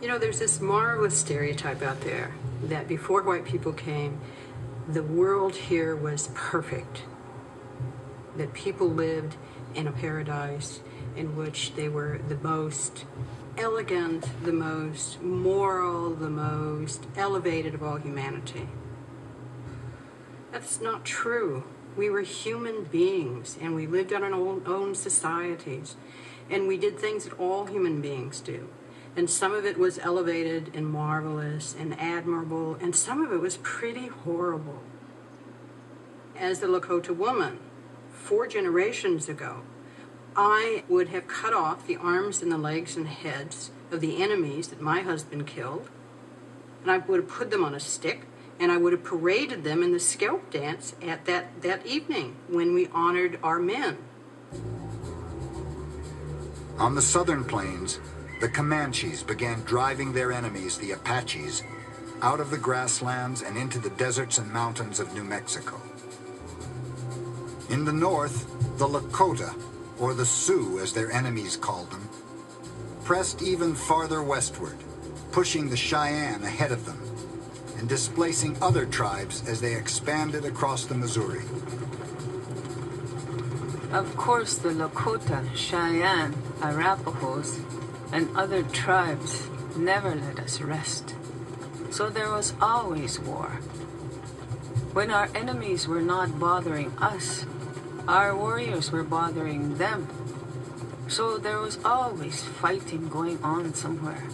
You know, there's this marvelous stereotype out there that before white people came, the world here was perfect. That people lived in a paradise in which they were the most elegant, the most moral, the most elevated of all humanity. That's not true. We were human beings, and we lived in our own societies, and we did things that all human beings do. And some of it was elevated and marvelous and admirable, and some of it was pretty horrible. As the Lakota woman, 4 generations ago, I would have cut off the arms and the legs and heads of the enemies that my husband killed, and I would have put them on a stick, and I would have paraded them in the scalp dance at that evening when we honored our men. On the southern plains, the Comanches began driving their enemies, the Apaches, out of the grasslands and into the deserts and mountains of New Mexico. In the north, the Lakota, or the Sioux as their enemies called them, pressed even farther westward, pushing the Cheyenne ahead of them and displacing other tribes as they expanded across the Missouri. Of course, the Lakota, Cheyenne, Arapahoes, and other tribes never let us rest. So there was always war. When our enemies were not bothering us, our warriors were bothering them. So there was always fighting going on somewhere.